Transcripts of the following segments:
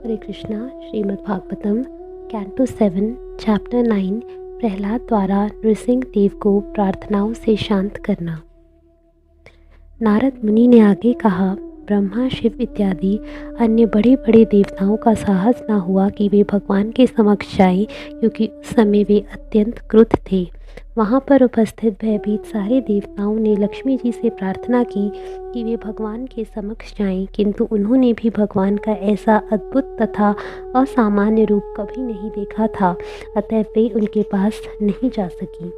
हरे Krishna. Shrimad Bhagavatam canto 7 chapter 9 Prahlad द्वारा नृसिंह देव को प्रार्थनाओं से शांत करना। नारद मुनि ने आगे कहा, ब्रह्मा, शिव इत्यादि अन्य बड़े बड़े देवताओं का साहस न हुआ कि वे भगवान के समक्ष जाएं, क्योंकि उस समय वे अत्यंत क्रुद्ध थे। वहाँ पर उपस्थित भयभीत सारे देवताओं ने लक्ष्मी जी से प्रार्थना की कि वे भगवान के समक्ष जाएं, किंतु उन्होंने भी भगवान का ऐसा अद्भुत तथा असामान्य रूप कभी नहीं देखा था, अतः वे उनके पास नहीं जा सकी।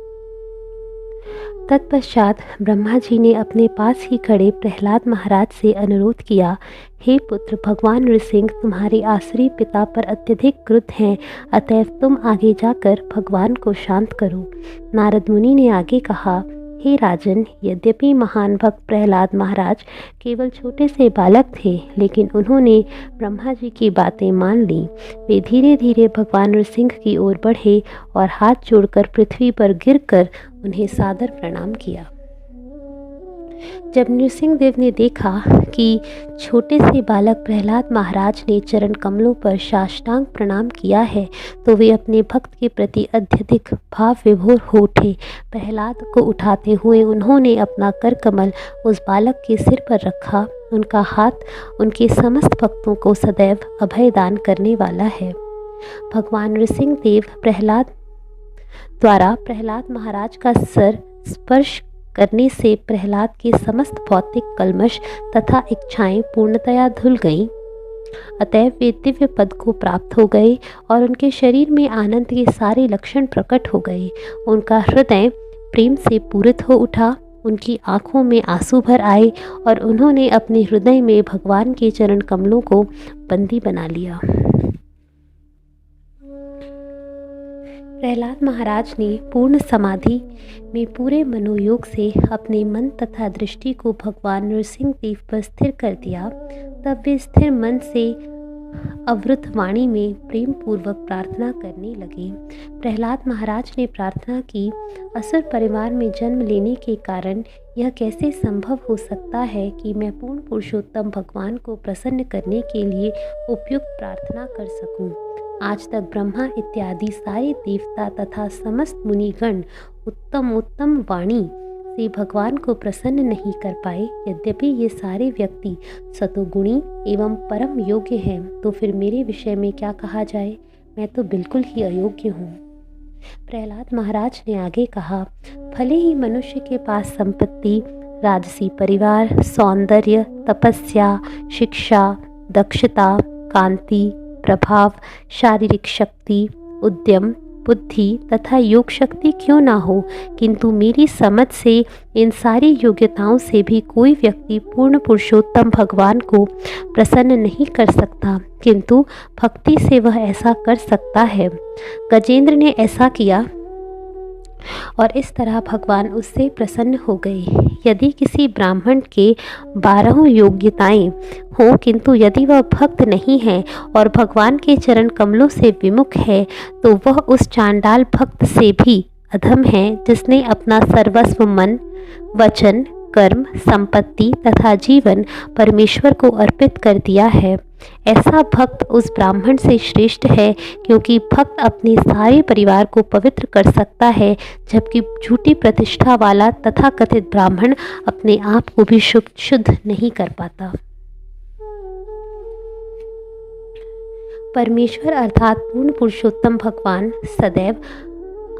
तत्पश्चात ब्रह्मा जी ने अपने पास ही खड़े प्रहलाद महाराज से अनुरोध किया, हे पुत्र, भगवान नृसिंह तुम्हारे आश्रय पिता पर अत्यधिक क्रुद्ध हैं, अतएव तुम आगे जाकर भगवान को शांत करो। नारद मुनि ने आगे कहा, हे राजन, यद्यपि महान भक्त प्रहलाद महाराज केवल छोटे से बालक थे, लेकिन उन्होंने ब्रह्मा जी की बातें मान ली। वे धीरे धीरे भगवान नृसिंह की ओर बढ़े और हाथ जोड़कर पृथ्वी पर गिरकर उन्हें सादर प्रणाम किया। जब नृसिंह देव ने देखा कि छोटे से बालक प्रहलाद महाराज ने चरण कमलों पर साष्टांग प्रणाम किया है, तो वे अपने भक्त के प्रति अत्यधिक भाव विभोर हो उठे। प्रहलाद को उठाते हुए उन्होंने अपना कर कमल उस बालक के सिर पर रखा। उनका हाथ उनके समस्त भक्तों को सदैव अभय दान करने वाला है। भगवान नृसिंह देव द्वारा प्रहलाद महाराज का सर स्पर्श करने से प्रहलाद के समस्त भौतिक कल्मश तथा इच्छाएं पूर्णतया धुल गईं। अतएव वे दिव्य पद को प्राप्त हो गए और उनके शरीर में आनंद के सारे लक्षण प्रकट हो गए। उनका हृदय प्रेम से पूरित हो उठा, उनकी आंखों में आंसू भर आए और उन्होंने अपने हृदय में भगवान के चरण कमलों को बंदी बना लिया। प्रहलाद महाराज ने पूर्ण समाधि में पूरे मनोयोग से अपने मन तथा दृष्टि को भगवान नृसिंह देव पर स्थिर कर दिया। तब वे स्थिर मन से अवरुद्ध वाणी में प्रेम पूर्वक प्रार्थना करने लगे। प्रहलाद महाराज ने प्रार्थना की, असुर परिवार में जन्म लेने के कारण यह कैसे संभव हो सकता है कि मैं पूर्ण पुरुषोत्तम भगवान को प्रसन्न करने के लिए उपयुक्त प्रार्थना कर सकूं। आज तक ब्रह्मा इत्यादि सारे देवता तथा समस्त मुनिगण उत्तम वाणी से भगवान को प्रसन्न नहीं कर पाए। यद्यपि ये सारे व्यक्ति सतोगुणी एवं परम योग्य हैं, तो फिर मेरे विषय में क्या कहा जाए, मैं तो बिल्कुल ही अयोग्य हूँ। प्रहलाद महाराज ने आगे कहा, भले ही मनुष्य के पास संपत्ति, राजसी परिवार, सौंदर्य, तपस्या, शिक्षा, दक्षता, कांति, प्रभाव, शारीरिक शक्ति, उद्यम, बुद्धि तथा योग शक्ति क्यों ना हो, किंतु मेरी समझ से इन सारी योग्यताओं से भी कोई व्यक्ति पूर्ण पुरुषोत्तम भगवान को प्रसन्न नहीं कर सकता, किंतु भक्ति से वह ऐसा कर सकता है। गजेंद्र ने ऐसा किया और इस तरह भगवान उससे प्रसन्न हो गए। यदि किसी ब्राह्मण के 12 योग्यताएं हों, किंतु यदि वह भक्त नहीं है और भगवान के चरण कमलों से विमुख है, तो वह उस चांडाल भक्त से भी अधम है, जिसने अपना सर्वस्व मन, वचन, कर्म, संपत्ति तथा जीवन परमेश्वर को अर्पित कर दिया है। ऐसा भक्त उस ब्राह्मण से श्रेष्ठ है, क्योंकि भक्त अपने सारे परिवार को पवित्र कर सकता है, जबकि झूठी प्रतिष्ठा वाला तथा कथित ब्राह्मण अपने आप को भी शुद्ध नहीं कर पाता। परमेश्वर अर्थात पूर्ण पुरुषोत्तम भगवान सदैव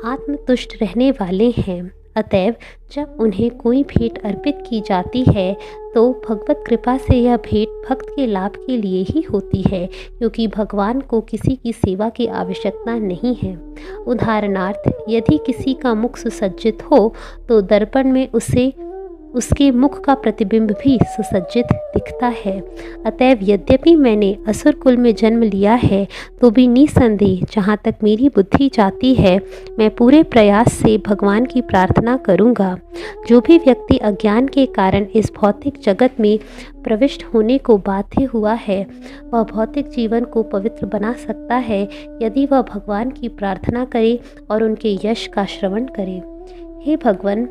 आत्मतुष्ट रहने वाले हैं। अतएव जब उन्हें कोई भेंट अर्पित की जाती है, तो भगवत कृपा से यह भेंट भक्त के लाभ के लिए ही होती है, क्योंकि भगवान को किसी की सेवा की आवश्यकता नहीं है। उदाहरणार्थ, यदि किसी का मुख सुसज्जित हो, तो दर्पण में उसके मुख का प्रतिबिंब भी सुसज्जित दिखता है। अतएव यद्यपि मैंने असुर कुल में जन्म लिया है, तो भी निसंदेह जहाँ तक मेरी बुद्धि जाती है, मैं पूरे प्रयास से भगवान की प्रार्थना करूँगा। जो भी व्यक्ति अज्ञान के कारण इस भौतिक जगत में प्रविष्ट होने को बाध्य हुआ है, वह भौतिक जीवन को पवित्र बना सकता है, यदि वह भगवान की प्रार्थना करे और उनके यश का श्रवण करे। हे भगवान,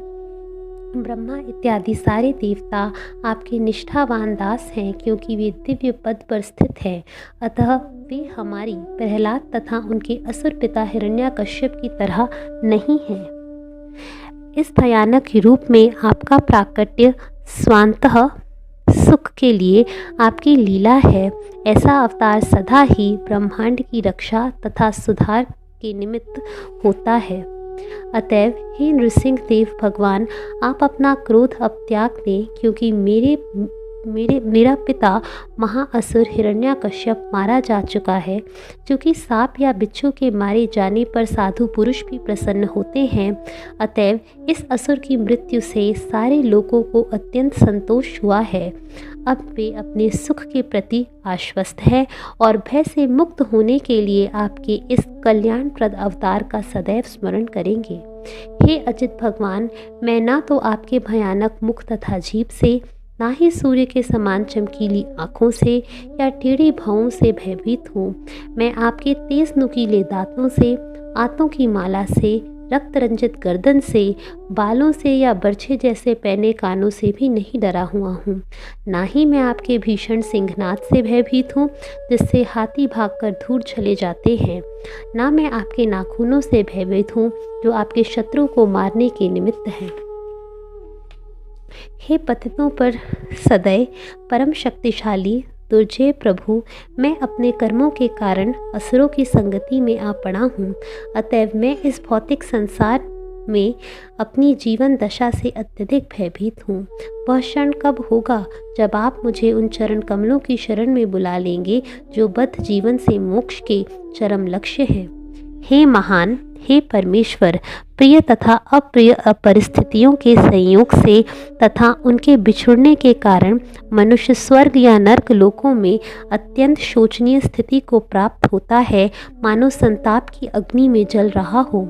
ब्रह्मा इत्यादि सारे देवता आपके निष्ठावान दास हैं, क्योंकि वे दिव्य पद पर स्थित हैं। अतः वे हमारी प्रहलाद तथा उनके असुर पिता हिरण्याकश्यप की तरह नहीं हैं। इस भयानक रूप में आपका प्राकट्य स्वांतः सुख के लिए आपकी लीला है। ऐसा अवतार सदा ही ब्रह्मांड की रक्षा तथा सुधार के निमित्त होता है। अतएव हे नृसिंह देव भगवान, आप अपना क्रोध अब त्याग दें, क्योंकि मेरा पिता महाअसुर हिरण्याकश्यप मारा जा चुका है। क्योंकि सांप या बिच्छू के मारे जाने पर साधु पुरुष भी प्रसन्न होते हैं, अतएव इस असुर की मृत्यु से सारे लोगों को अत्यंत संतोष हुआ है। अब वे अपने सुख के प्रति आश्वस्त हैं और भय से मुक्त होने के लिए आपके इस कल्याणप्रद अवतार का सदैव स्मरण करेंगे। हे अजित भगवान, मैं ना तो आपके भयानक मुख तथा जीभ से, ना ही सूर्य के समान चमकीली आँखों से या टेढ़ी भौं से भयभीत हूँ। मैं आपके तेज नुकीले दांतों से, आंतों की माला से, रक्त रंजित गर्दन से, बालों से या बर्छे जैसे पैने कानों से भी नहीं डरा हुआ हूँ। ना ही मैं आपके भीषण सिंहनाद से भयभीत हूँ, जिससे हाथी भागकर दूर चले जाते हैं। ना मैं आपके नाखूनों से भयभीत हूँ, जो आपके शत्रु को मारने के निमित्त हैं। हे पतितों पर सदैव परम शक्तिशाली दुर्जय प्रभु, मैं अपने कर्मों के कारण असुरों की संगति में आ पड़ा हूँ। अतएव मैं इस भौतिक संसार में अपनी जीवन दशा से अत्यधिक भयभीत हूँ। वह क्षण कब होगा जब आप मुझे उन चरण कमलों की शरण में बुला लेंगे, जो बद्ध जीवन से मोक्ष के चरम लक्ष्य हैं। हे महान, हे परमेश्वर, प्रिय तथा अप्रिय परिस्थितियों के संयोग से तथा उनके बिछुड़ने के कारण मनुष्य स्वर्ग या नरक लोकों में अत्यंत शोचनीय स्थिति को प्राप्त होता है, मानो संताप की अग्नि में जल रहा हो।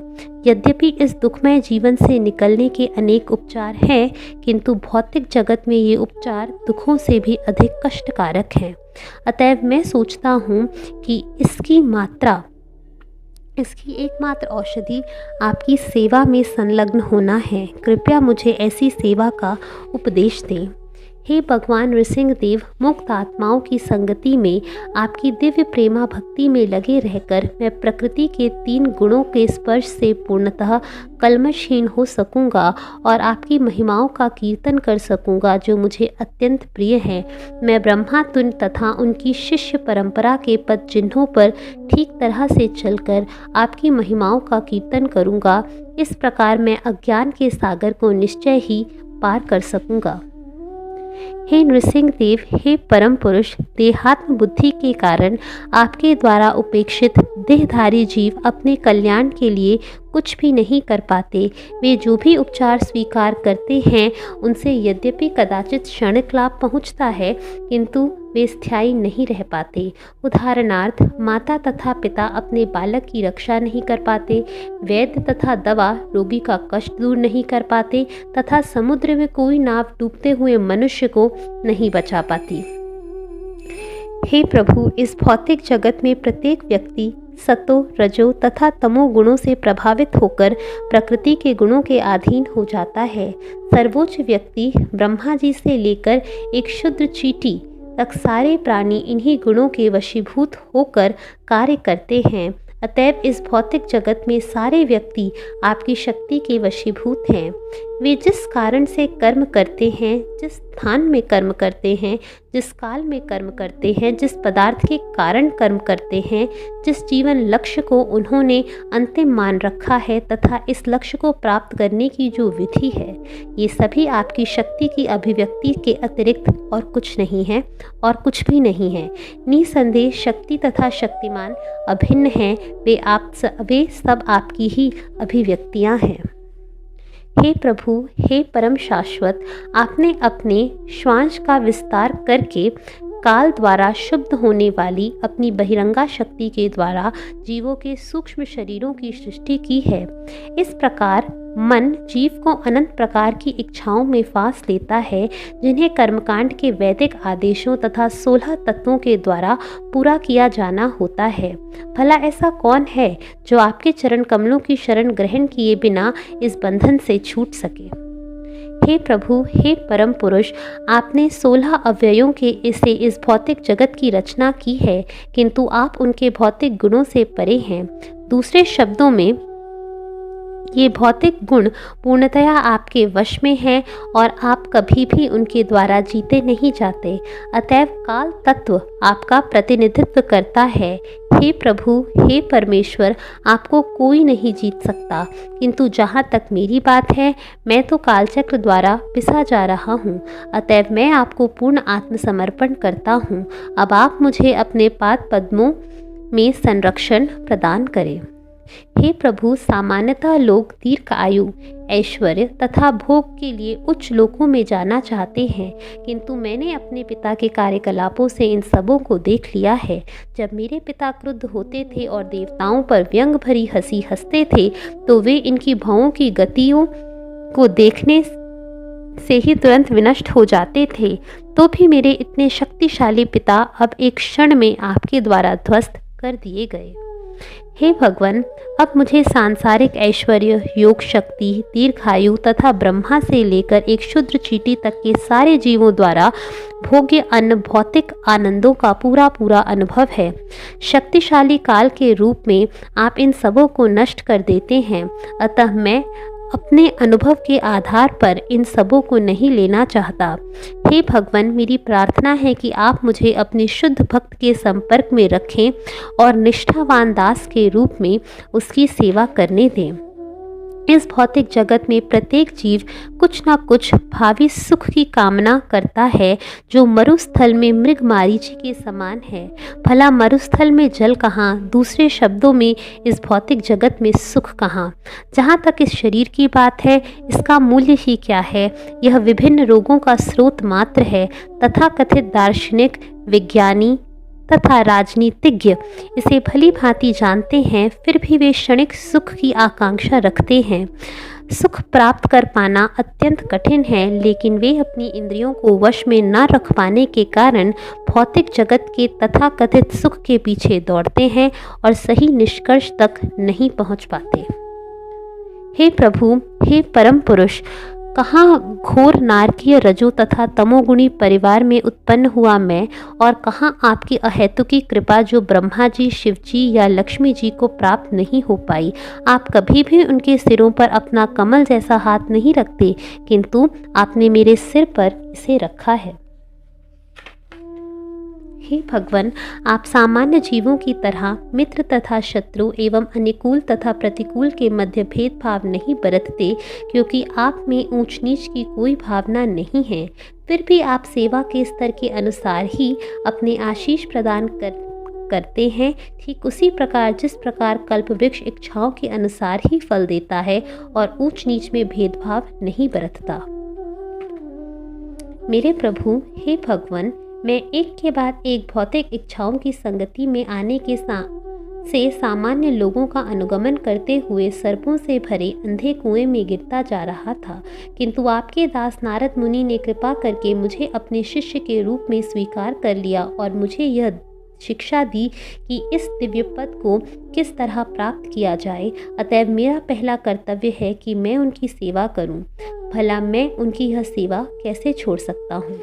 यद्यपि इस दुखमय जीवन से निकलने के अनेक उपचार हैं, किंतु भौतिक जगत में ये उपचार दुखों से भी अधिक कष्टकारक हैं। अतएव मैं सोचता हूँ कि इसकी एकमात्र औषधि आपकी सेवा में संलग्न होना है। कृपया मुझे ऐसी सेवा का उपदेश दें। हे भगवान नृसिंह देव, मुक्त आत्माओं की संगति में आपकी दिव्य प्रेमा भक्ति में लगे रहकर मैं प्रकृति के 3 गुणों के स्पर्श से पूर्णतः कल्मशहीन हो सकूंगा और आपकी महिमाओं का कीर्तन कर सकूंगा, जो मुझे अत्यंत प्रिय है। मैं ब्रह्मा तुल्य तथा उनकी शिष्य परंपरा के पद चिन्हों पर ठीक तरह से चलकर आपकी महिमाओं का कीर्तन करूंगा। इस प्रकार मैं अज्ञान के सागर को निश्चय ही पार कर सकूंगा। हे नृसिंह देव, हे परम पुरुष, देहात्म बुद्धि के कारण आपके द्वारा उपेक्षित देहधारी जीव अपने कल्याण के लिए कुछ भी नहीं कर पाते। वे जो भी उपचार स्वीकार करते हैं, उनसे यद्यपि कदाचित क्षणिक लाभ पहुंचता है, किंतु वे स्थायी नहीं रह पाते। उदाहरणार्थ, माता तथा पिता अपने बालक की रक्षा नहीं कर पाते, वैद्य तथा दवा रोगी का कष्ट दूर नहीं कर पाते, तथा समुद्र में कोई नाव डूबते हुए मनुष्य को नहीं बचा पाती। हे प्रभु, इस भौतिक जगत में प्रत्येक व्यक्ति सतो, रजो तथा तमो गुणों से प्रभावित होकर प्रकृति के गुणों के अधीन हो जाता है। सर्वोच्च व्यक्ति ब्रह्मा जी से लेकर एक क्षुद्र चींटी तक सारे प्राणी इन्हीं गुणों के वशीभूत होकर कार्य करते हैं। अतएव इस भौतिक जगत में सारे व्यक्ति आपकी शक्ति के वशीभूत हैं। वे जिस कारण से कर्म करते हैं, जिस स्थान में कर्म करते हैं, जिस काल में कर्म करते हैं, जिस पदार्थ के कारण कर्म करते हैं, जिस जीवन लक्ष्य को उन्होंने अंतिम मान रखा है तथा इस लक्ष्य को प्राप्त करने की जो विधि है, ये सभी आपकी शक्ति की अभिव्यक्ति के अतिरिक्त और कुछ नहीं है और कुछ भी नहीं है। निसंदेह शक्ति तथा शक्तिमान अभिन्न हैं। वे सब आपकी ही अभिव्यक्तियाँ हैं। हे प्रभु, हे परम शाश्वत, आपने अपने श्वास का विस्तार करके काल द्वारा शुद्ध होने वाली अपनी बहिरंगा शक्ति के द्वारा जीवों के सूक्ष्म शरीरों की सृष्टि की है। इस प्रकार मन जीव को अनंत प्रकार की इच्छाओं में फांस लेता है, जिन्हें कर्मकांड के वैदिक आदेशों तथा 16 तत्वों के द्वारा पूरा किया जाना होता है। भला ऐसा कौन है जो आपके चरण कमलों की शरण ग्रहण किए बिना इस बंधन से छूट सके? हे प्रभु, हे परम पुरुष, आपने 16 अव्ययों के इस भौतिक जगत की रचना की है, किंतु आप उनके भौतिक गुणों से परे हैं। दूसरे शब्दों में, ये भौतिक गुण पूर्णतया आपके वश में हैं और आप कभी भी उनके द्वारा जीते नहीं जाते। अतएव काल तत्व आपका प्रतिनिधित्व करता है। हे प्रभु, हे परमेश्वर, आपको कोई नहीं जीत सकता। किंतु जहाँ तक मेरी बात है, मैं तो कालचक्र द्वारा पिसा जा रहा हूँ। अतएव मैं आपको पूर्ण आत्मसमर्पण करता हूँ। अब आप मुझे अपने पाद पद्मों में संरक्षण प्रदान करें। हे प्रभु, सामान्यतः लोग दीर्घ आयु, ऐश्वर्य तथा भोग के लिए उच्च लोकों में जाना चाहते हैं, किंतु मैंने अपने पिता के कार्यकलापों से इन सबों को देख लिया है। जब मेरे पिता क्रुद्ध होते थे और देवताओं पर व्यंग भरी हंसी हंसते थे, तो वे इनकी भौं की गतियों को देखने से ही तुरंत विनष्ट हो जाते थे। तो भी मेरे इतने शक्तिशाली पिता अब एक क्षण में आपके द्वारा ध्वस्त कर दिए गए। हे भगवान, अब मुझे सांसारिक ऐश्वर्य, योग शक्ति, दीर्घायु तथा ब्रह्मा से लेकर एक क्षुद्र चींटी तक के सारे जीवों द्वारा भोग्य अन्य भौतिक आनंदों का पूरा पूरा अनुभव है। शक्तिशाली काल के रूप में आप इन सबों को नष्ट कर देते हैं। अतः मैं अपने अनुभव के आधार पर इन सबों को नहीं लेना चाहता। हे भगवान, मेरी प्रार्थना है कि आप मुझे अपने शुद्ध भक्त के संपर्क में रखें और निष्ठावान दास के रूप में उसकी सेवा करने दें। इस भौतिक जगत में प्रत्येक जीव कुछ न कुछ भावी सुख की कामना करता है, जो मरुस्थल में मृग मारीची के समान है। भला मरुस्थल में जल कहाँ, दूसरे शब्दों में इस भौतिक जगत में सुख कहाँ। जहाँ तक इस शरीर की बात है, इसका मूल्य ही क्या है। यह विभिन्न रोगों का स्रोत मात्र है। तथाकथित दार्शनिक, विज्ञानी तथा राजनीतिज्ञ इसे भली भांति जानते हैं, फिर भी वे क्षणिक सुख की आकांक्षा रखते हैं। सुख प्राप्त कर पाना अत्यंत कठिन है, लेकिन वे अपनी इंद्रियों को वश में न रख पाने के कारण भौतिक जगत के तथाकथित सुख के पीछे दौड़ते हैं और सही निष्कर्ष तक नहीं पहुंच पाते। हे प्रभु, हे परम पुरुष, कहाँ घोर नारकीय रजो तथा तमोगुणी परिवार में उत्पन्न हुआ मैं, और कहाँ आपकी अहेतुकी कृपा जो ब्रह्मा जी, शिव जी या लक्ष्मी जी को प्राप्त नहीं हो पाई। आप कभी भी उनके सिरों पर अपना कमल जैसा हाथ नहीं रखते, किंतु आपने मेरे सिर पर इसे रखा है। हे भगवान, आप सामान्य जीवों की तरह मित्र तथा शत्रु एवं अनुकूल तथा प्रतिकूल के मध्य भेदभाव नहीं बरतते, क्योंकि आप में ऊंच नीच की कोई भावना नहीं है। फिर भी आप सेवा के स्तर के अनुसार ही अपने आशीष प्रदान करते हैं। ठीक उसी प्रकार जिस प्रकार कल्प वृक्ष इच्छाओं के अनुसार ही फल देता है और ऊंच नीच में भेदभाव नहीं बरतता। मेरे प्रभु, हे भगवान, मैं एक के बाद एक भौतिक इच्छाओं की संगति में आने से सामान्य लोगों का अनुगमन करते हुए सर्पों से भरे अंधे कुएं में गिरता जा रहा था, किंतु आपके दास नारद मुनि ने कृपा करके मुझे अपने शिष्य के रूप में स्वीकार कर लिया और मुझे यह शिक्षा दी कि इस दिव्य पद को किस तरह प्राप्त किया जाए। अतएव मेरा पहला कर्तव्य है कि मैं उनकी सेवा करूं। भला मैं उनकी यह सेवा कैसे छोड़ सकता हूँ।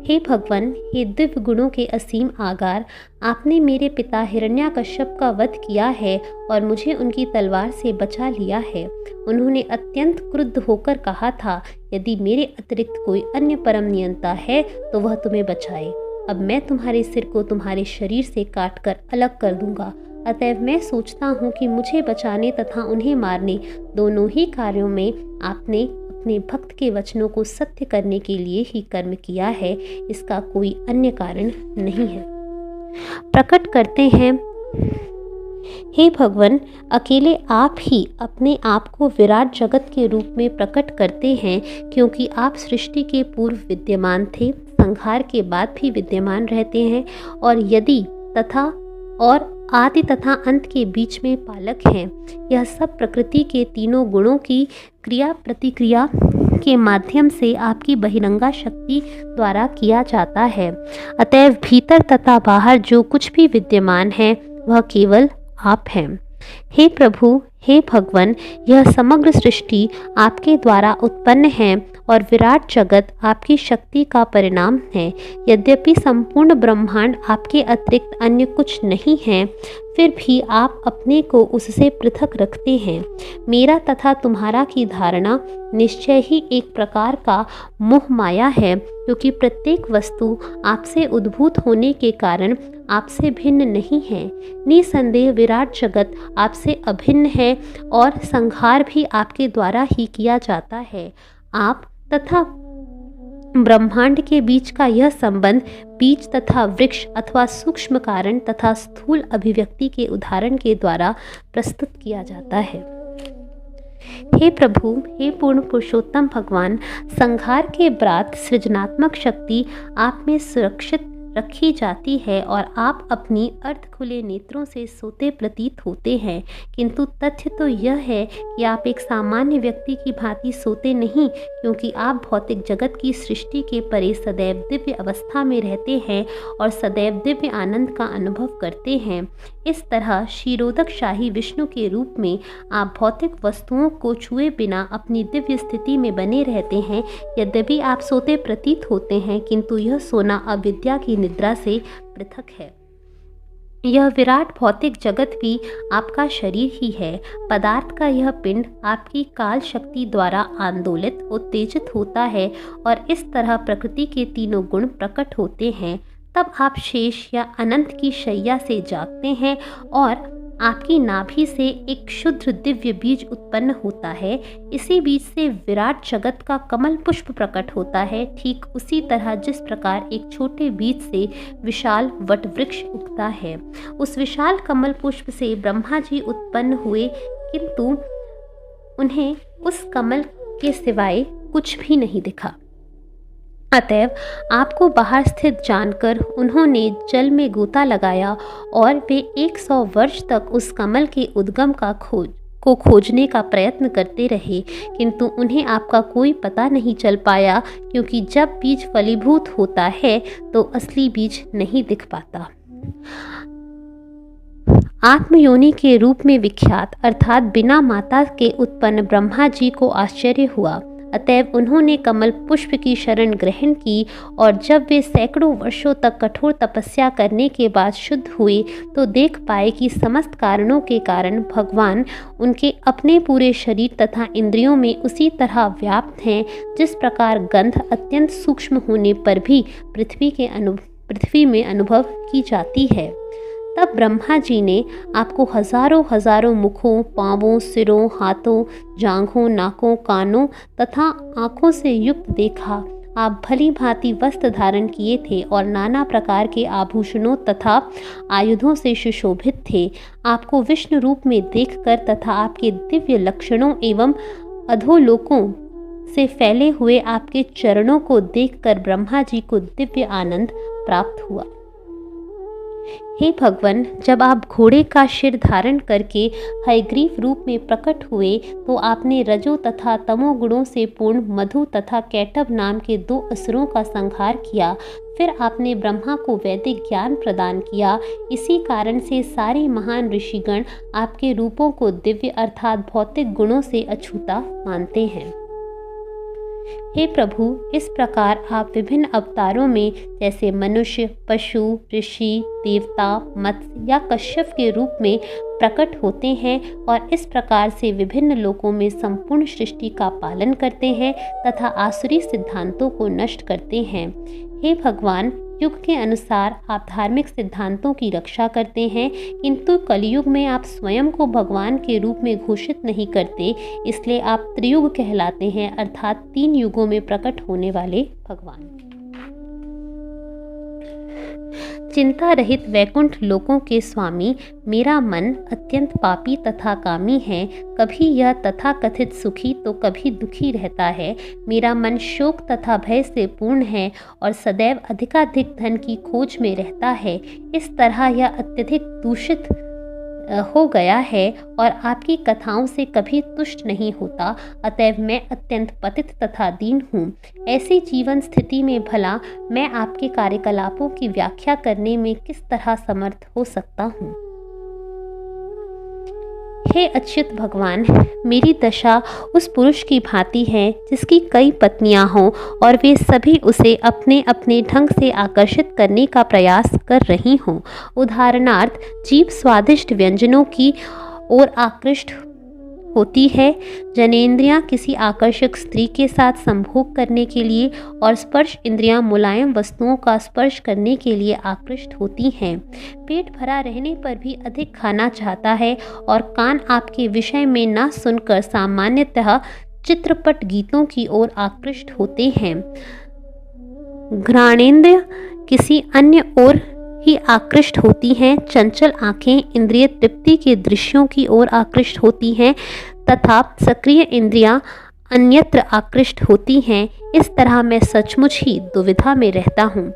हे भगवान, हे दिव्य गुणों के असीम आगार, आपने मेरे पिता हिरण्याकश्यप का वध किया है और मुझे उनकी तलवार से बचा लिया है। उन्होंने अत्यंत क्रुद्ध होकर कहा था, यदि मेरे अतिरिक्त कोई अन्य परम नियंता है तो वह तुम्हें बचाए। अब मैं तुम्हारे सिर को तुम्हारे शरीर से काटकर अलग कर दूंगा। अतएव मैं सोचता हूँ कि मुझे बचाने तथा उन्हें मारने दोनों ही कार्यों में आपने अपने भक्त के वचनों को सत्य करने के लिए ही कर्म किया है। इसका कोई अन्य कारण नहीं है। प्रकट करते हैं, हे भगवान, अकेले आप ही अपने आप को विराट जगत के रूप में प्रकट करते हैं, क्योंकि आप सृष्टि के पूर्व विद्यमान थे, संहार के बाद भी विद्यमान रहते हैं और आदि तथा अंत के बीच में पालक हैं। यह सब प्रकृति के तीनों गुणों की क्रिया प्रतिक्रिया के माध्यम से आपकी बहिरंगा शक्ति द्वारा किया जाता है। अतएव भीतर तथा बाहर जो कुछ भी विद्यमान है वह केवल आप हैं। हे प्रभु, हे भगवान, यह समग्र सृष्टि आपके द्वारा उत्पन्न है और विराट जगत आपकी शक्ति का परिणाम है। यद्यपि संपूर्ण ब्रह्मांड आपके अतिरिक्त अन्य कुछ नहीं है, फिर भी आप अपने को उससे पृथक रखते हैं। मेरा तथा तुम्हारा की धारणा निश्चय ही एक प्रकार का मोह माया है, क्योंकि प्रत्येक वस्तु आपसे उद्भूत होने के कारण आपसे भिन्न नहीं है। निसंदेह विराट जगत आपसे अभिन्न है और संहार भी आपके द्वारा ही किया जाता है। आप तथा ब्रह्मांड के बीच का यह संबंध बीज तथा वृक्ष अथवा सूक्ष्म कारण तथा स्थूल अभिव्यक्ति के उदाहरण के द्वारा प्रस्तुत किया जाता है। हे प्रभु, हे पूर्ण पुरुषोत्तम भगवान, संहार के बाद सृजनात्मक शक्ति आप में सुरक्षित रखी जाती है और आप अपनी अर्ध खुले नेत्रों से सोते प्रतीत होते हैं, किंतु तथ्य तो यह है कि आप एक सामान्य व्यक्ति की भांति सोते नहीं, क्योंकि आप भौतिक जगत की सृष्टि के परे सदैव दिव्य अवस्था में रहते हैं और सदैव दिव्य आनंद का अनुभव करते हैं। इस तरह क्षीरोदक शाही विष्णु के रूप में आप भौतिक वस्तुओं को छुए बिना अपनी दिव्य स्थिति में बने रहते हैं। यद्यपि आप सोते प्रतीत होते हैं, किंतु यह सोना अविद्या की निद्रा से पृथक है। यह विराट भौतिक जगत भी आपका शरीर ही है। पदार्थ का यह पिंड आपकी काल शक्ति द्वारा आंदोलित उत्तेजित होता है और इस तरह प्रकृति के तीनों गुण प्रकट होते हैं। तब आप शेष या अनंत की शैया से जागते हैं और आपकी नाभि से एक शुद्ध दिव्य बीज उत्पन्न होता है। इसी बीज से विराट जगत का कमल पुष्प प्रकट होता है, ठीक उसी तरह जिस प्रकार एक छोटे बीज से विशाल वट वृक्ष उगता है। उस विशाल कमल पुष्प से ब्रह्मा जी उत्पन्न हुए, किंतु उन्हें उस कमल के सिवाय कुछ भी नहीं दिखा। अतएव आपको बाहर स्थित जानकर उन्होंने जल में गोता लगाया और वे 100 वर्ष तक उस कमल के उद्गम को खोजने का प्रयत्न करते रहे, किंतु उन्हें आपका कोई पता नहीं चल पाया, क्योंकि जब बीज फलीभूत होता है तो असली बीज नहीं दिख पाता। आत्मयोनि के रूप में विख्यात अर्थात बिना माता के उत्पन्न ब्रह्मा जी को आश्चर्य हुआ। अतएव उन्होंने कमल पुष्प की शरण ग्रहण की और जब वे सैकड़ों वर्षों तक कठोर तपस्या करने के बाद शुद्ध हुए तो देख पाए कि समस्त कारणों के कारण भगवान उनके अपने पूरे शरीर तथा इंद्रियों में उसी तरह व्याप्त हैं, जिस प्रकार गंध अत्यंत सूक्ष्म होने पर भी पृथ्वी में अनुभव की जाती है। तब ब्रह्मा जी ने आपको हजारों हजारों मुखों, पांवों, सिरों, हाथों, जांघों, नाकों, कानों तथा आँखों से युक्त देखा। आप भली भांति वस्त्र धारण किए थे और नाना प्रकार के आभूषणों तथा आयुधों से सुशोभित थे। आपको विष्णु रूप में देखकर तथा आपके दिव्य लक्षणों एवं अधोलोकों से फैले हुए आपके चरणों को देखकर ब्रह्मा जी को दिव्य आनंद प्राप्त हुआ। हे भगवान, जब आप घोड़े का शिर धारण करके हयग्रीव रूप में प्रकट हुए तो आपने रजो तथा तमो गुणों से पूर्ण मधु तथा कैटभ नाम के 2 असुरों का संहार किया। फिर आपने ब्रह्मा को वैदिक ज्ञान प्रदान किया। इसी कारण से सारे महान ऋषिगण आपके रूपों को दिव्य अर्थात भौतिक गुणों से अछूता मानते हैं। हे प्रभु, इस प्रकार आप विभिन्न अवतारों में जैसे मनुष्य, पशु, ऋषि, देवता, मत्स्य या कश्यप के रूप में प्रकट होते हैं और इस प्रकार से विभिन्न लोकों में संपूर्ण सृष्टि का पालन करते हैं तथा आसुरी सिद्धांतों को नष्ट करते हैं। हे भगवान, युग के अनुसार आप धार्मिक सिद्धांतों की रक्षा करते हैं, किंतु कलयुग में आप स्वयं को भगवान के रूप में घोषित नहीं करते, इसलिए आप त्रियुग कहलाते हैं, अर्थात 3 युगों में प्रकट होने वाले भगवान। चिंता रहित वैकुंठ लोकों के स्वामी, मेरा मन अत्यंत पापी तथा कामी है। कभी यह तथाकथित सुखी तो कभी दुखी रहता है। मेरा मन शोक तथा भय से पूर्ण है और सदैव अधिकाधिक धन की खोज में रहता है। इस तरह यह अत्यधिक दूषित हो गया है और आपकी कथाओं से कभी तुष्ट नहीं होता। अतएव मैं अत्यंत पतित तथा दीन हूँ। ऐसी जीवन स्थिति में भला मैं आपके कार्यकलापों की व्याख्या करने में किस तरह समर्थ हो सकता हूँ। हे अच्युत भगवान, मेरी दशा उस पुरुष की भांति है जिसकी कई पत्नियां हों और वे सभी उसे अपने अपने ढंग से आकर्षित करने का प्रयास कर रही हों। उदाहरणार्थ, जीभ स्वादिष्ट व्यंजनों की ओर आकृष्ट होती है, जनेंद्रियां किसी आकर्षक स्त्री के साथ संभोग करने के लिए और स्पर्श इंद्रियां मुलायम वस्तुओं का स्पर्श करने के लिए आकृष्ट होती हैं। पेट भरा रहने पर भी अधिक खाना चाहता है और कान आपके विषय में न सुनकर सामान्यतः चित्रपट गीतों की ओर आकृष्ट होते हैं। घ्राणेंद्रिय किसी अन्य ओर ही आकृष्ट होती हैं। चंचल आंखें इंद्रिय तृप्ति के दृश्यों की ओर आकृष्ट होती हैं तथा सक्रिय इंद्रियां अन्यत्र आकृष्ट होती हैं। इस तरह मैं सचमुच ही दुविधा में रहता हूँ।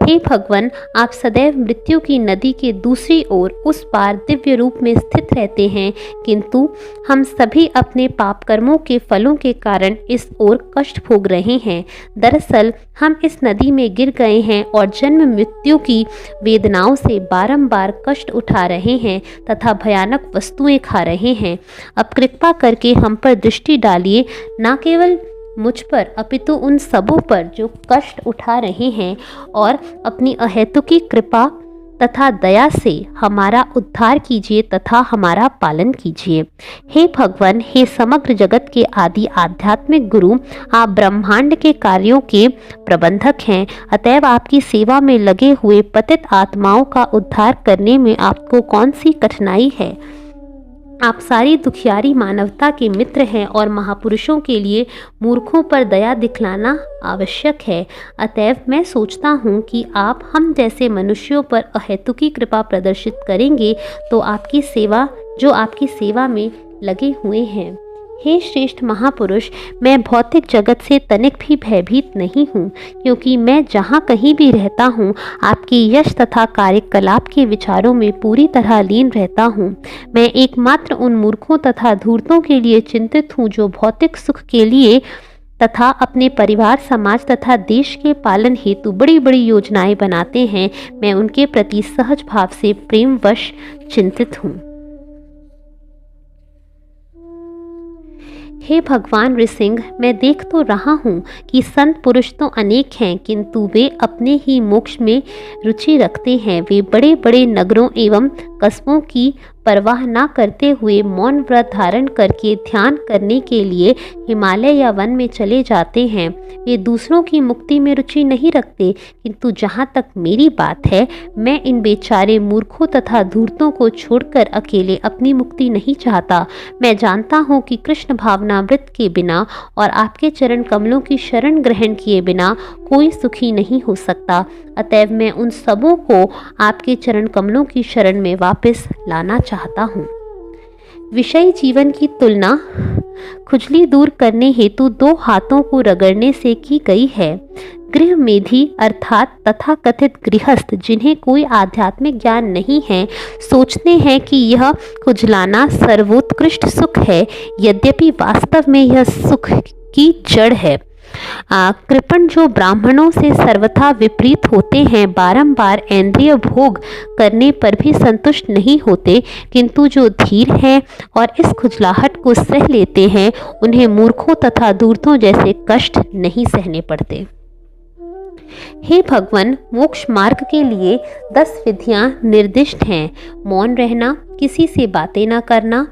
हे भगवान, आप सदैव मृत्यु की नदी के दूसरी ओर उस पार दिव्य रूप में स्थित रहते हैं, किंतु हम सभी अपने पाप कर्मों के फलों के कारण इस ओर कष्ट भोग रहे हैं। दरअसल हम इस नदी में गिर गए हैं और जन्म मृत्यु की वेदनाओं से बारंबार कष्ट उठा रहे हैं तथा भयानक वस्तुएं खा रहे हैं। अब कृपा करके हम पर दृष्टि डालिए, न केवल मुझ पर अपितु उन सबों पर जो कष्ट उठा रहे हैं, और अपनी अहेतुकी कृपा तथा दया से हमारा उद्धार कीजिए तथा हमारा पालन कीजिए। हे भगवान, हे समग्र जगत के आदि आध्यात्मिक गुरु, आप ब्रह्मांड के कार्यों के प्रबंधक हैं, अतएव आपकी सेवा में लगे हुए पतित आत्माओं का उद्धार करने में आपको कौन सी कठिनाई है। आप सारी दुखियारी मानवता के मित्र हैं और महापुरुषों के लिए मूर्खों पर दया दिखलाना आवश्यक है। अतएव मैं सोचता हूँ कि आप हम जैसे मनुष्यों पर अहेतुकी कृपा प्रदर्शित करेंगे तो आपकी सेवा में लगे हुए हैं। हे श्रेष्ठ महापुरुष, मैं भौतिक जगत से तनिक भी भयभीत नहीं हूँ, क्योंकि मैं जहाँ कहीं भी रहता हूँ आपके यश तथा कार्यकलाप के विचारों में पूरी तरह लीन रहता हूँ। मैं एकमात्र उन मूर्खों तथा धूर्तों के लिए चिंतित हूँ जो भौतिक सुख के लिए तथा अपने परिवार, समाज तथा देश के पालन हेतु बड़ी बड़ी योजनाएं बनाते हैं। मैं उनके प्रति सहज भाव से प्रेमवश चिंतित हूँ। हे भगवान नृसिंह, मैं देख तो रहा हूँ कि संत पुरुष तो अनेक हैं, किंतु वे अपने ही मोक्ष में रुचि रखते हैं। वे बड़े बड़े नगरों एवं कस्बों की परवाह न करते हुए मौन व्रत धारण करके ध्यान करने के लिए हिमालय या वन में चले जाते हैं। वे दूसरों की मुक्ति में रुचि नहीं रखते, किंतु जहाँ तक मेरी बात है, मैं इन बेचारे मूर्खों तथा धूर्तों को छोड़कर अकेले अपनी मुक्ति नहीं चाहता। मैं जानता हूँ कि कृष्ण भावनामृत के बिना और आपके चरण कमलों की शरण ग्रहण किए बिना कोई सुखी नहीं हो सकता। अतएव मैं उन सबों को आपके चरण कमलों की शरण में वापस लाना चाहता हूँ। विषयी जीवन की तुलना खुजली दूर करने हेतु 2 हाथों को रगड़ने से की गई है। गृह मेधी अर्थात तथा कथित गृहस्थ, जिन्हें कोई आध्यात्मिक ज्ञान नहीं है, सोचते हैं कि यह खुजलाना सर्वोत्कृष्ट सुख है, यद्यपि वास्तव में यह सुख की जड़ है। कृपण जो ब्राह्मणों से सर्वथा विपरीत होते हैं, बारंबार इंद्रिय भोग करने पर भी संतुष्ट नहीं होते, किंतु जो धीर हैं और इस खुजलाहट को सह लेते हैं, उन्हें मूर्खों तथा धूर्तों जैसे कष्ट नहीं सहने पड़ते। हे भगवान, मोक्ष मार्ग के लिए 10 विधियां निर्दिष्ट हैं। मौन रहना, किसी से बातें न करना,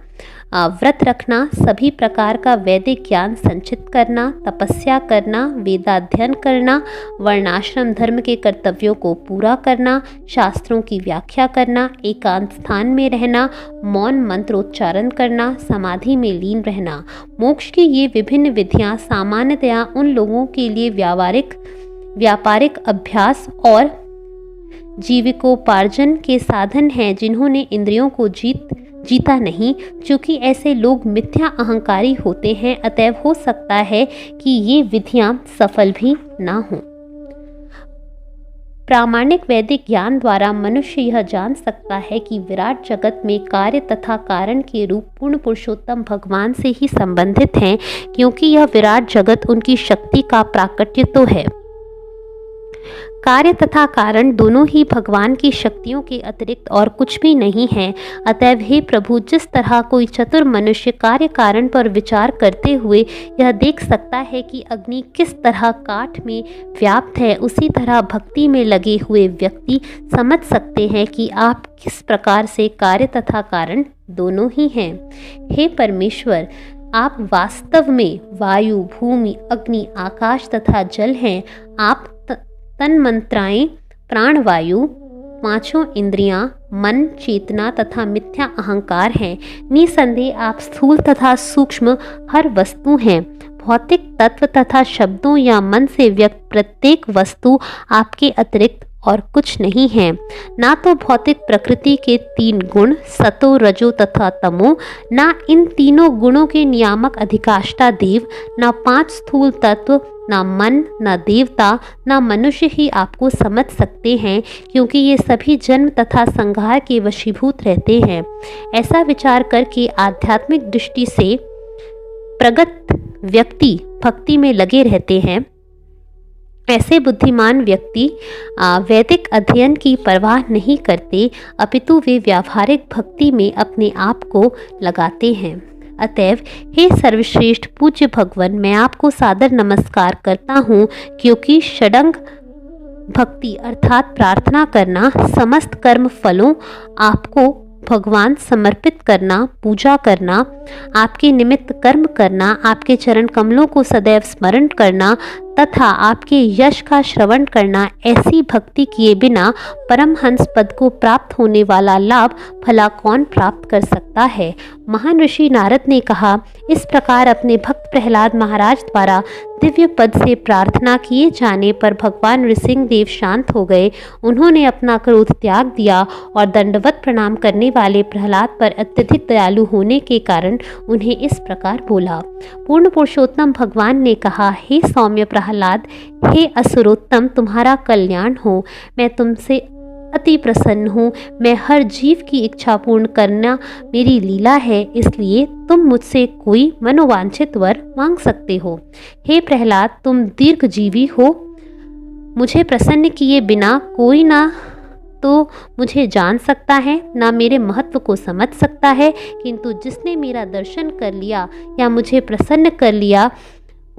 व्रत रखना, सभी प्रकार का वैदिक ज्ञान संचित करना, तपस्या करना, वेदाध्ययन करना, वर्णाश्रम धर्म के कर्तव्यों को पूरा करना, शास्त्रों की व्याख्या करना, एकांत स्थान में रहना, मौन मंत्रोच्चारण करना, समाधि में लीन रहना। मोक्ष की ये विभिन्न विधियां सामान्यतया उन लोगों के लिए व्यापारिक अभ्यास और जीविकोपार्जन के साधन हैं जिन्होंने इंद्रियों को जीता नहीं। चूंकि ऐसे लोग मिथ्या अहंकारी होते हैं, अतएव हो सकता है कि ये विधियां सफल भी ना हों। प्रामाणिक वैदिक ज्ञान द्वारा मनुष्य यह जान सकता है कि विराट जगत में कार्य तथा कारण के रूप पूर्ण पुरुषोत्तम भगवान से ही संबंधित हैं, क्योंकि यह विराट जगत उनकी शक्ति का प्राकट्य तो है। कार्य तथा कारण दोनों ही भगवान की शक्तियों के अतिरिक्त और कुछ भी नहीं है। अतएव हे प्रभु, जिस तरह कोई चतुर मनुष्य कार्य कारण पर विचार करते हुए यह देख सकता है कि अग्नि किस तरह काठ में व्याप्त है, उसी तरह भक्ति में लगे हुए व्यक्ति समझ सकते हैं कि आप किस प्रकार से कार्य तथा कारण दोनों ही हैं। हे परमेश्वर, आप वास्तव में वायु, भूमि, अग्नि, आकाश तथा जल हैं। आप तन्मात्राएं, प्राणवायु, पांचों इंद्रियां, मन, चेतना तथा मिथ्या अहंकार हैं। निसंदेह आप स्थूल तथा सूक्ष्म हर वस्तु हैं। भौतिक तत्व तथा शब्दों या मन से व्यक्त प्रत्येक वस्तु आपके अतिरिक्त और कुछ नहीं है। ना तो भौतिक प्रकृति के 3 गुण सतो, रजो तथा तमो, ना इन तीनों गुणों के नियामक अधिकाष्टा देव, ना 5 स्थूल तत्व, ना मन, ना देवता, ना मनुष्य ही आपको समझ सकते हैं, क्योंकि ये सभी जन्म तथा संहार के वशीभूत रहते हैं। ऐसा विचार करके आध्यात्मिक दृष्टि से प्रगत व्यक्ति भक्ति में लगे रहते हैं। ऐसे बुद्धिमान व्यक्ति वैदिक अध्ययन की परवाह नहीं करते, अपितु वे व्यावहारिक भक्ति में अपने आप को लगाते हैं। अतएव हे सर्वश्रेष्ठ पूज्य भगवान, मैं आपको सादर नमस्कार करता हूँ, क्योंकि षडंग भक्ति अर्थात प्रार्थना करना, समस्त कर्म फलों आपको भगवान समर्पित करना, पूजा करना, आपके निमित्त कर्म करना, आपके चरण कमलों को सदैव स्मरण करना तथा आपके यश का श्रवण करना, ऐसी भक्ति किए बिना परमहंस पद को प्राप्त होने वाला लाभ भला कौन प्राप्त कर सकता है। महान ऋषि नारद ने कहा, इस प्रकार अपने भक्त प्रहलाद महाराज द्वारा दिव्य पद से प्रार्थना किए जाने पर भगवान नृसिंह देव शांत हो गए। उन्होंने अपना क्रोध त्याग दिया और दंडवत प्रणाम करने वाले प्रहलाद पर अत्यधिक दयालु होने के कारण उन्हें इस प्रकार बोला। पूर्ण पुरुषोत्तम भगवान ने कहा, हे सौम्य प्रहलाद, हे असुरोत्तम, तुम्हारा कल्याण हो। मैं तुमसे अति प्रसन्न हूँ। मैं हर जीव की इच्छा पूर्ण करना मेरी लीला है, इसलिए तुम मुझसे कोई मनोवांछित वर मांग सकते हो। हे प्रहलाद, तुम दीर्घजीवी हो। मुझे प्रसन्न किए बिना कोई ना तो मुझे जान सकता है, ना मेरे महत्व को समझ सकता है, किंतु जिसने मेरा दर्शन कर लिया या मुझे प्रसन्न कर लिया,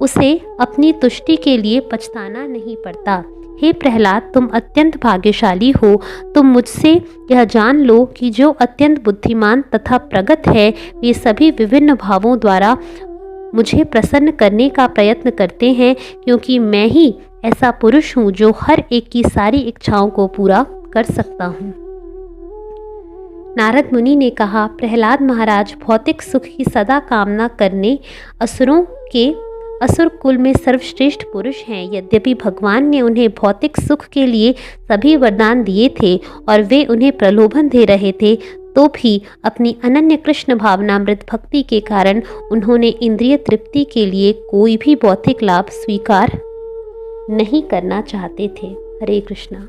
उसे अपनी तुष्टि के लिए पछताना नहीं पड़ता। हे प्रहलाद, तुम अत्यंत भाग्यशाली हो। तुम मुझसे यह जान लो कि जो अत्यंत बुद्धिमान तथा प्रगत है, वे सभी विभिन्न भावों द्वारा मुझे प्रसन्न करने का प्रयत्न करते हैं, क्योंकि मैं ही ऐसा पुरुष हूँ जो हर एक की सारी इच्छाओं को पूरा कर सकता हूँ। नारद मुनि ने कहा, प्रहलाद महाराज भौतिक सुख की सदा कामना करने असुर कुल में सर्वश्रेष्ठ पुरुष हैं। यद्यपि भगवान ने उन्हें भौतिक सुख के लिए सभी वरदान दिए थे और वे उन्हें प्रलोभन दे रहे थे, तो भी अपनी अनन्य कृष्ण भावनामृत भक्ति के कारण उन्होंने इंद्रिय तृप्ति के लिए कोई भी भौतिक लाभ स्वीकार नहीं करना चाहते थे। हरे कृष्णा।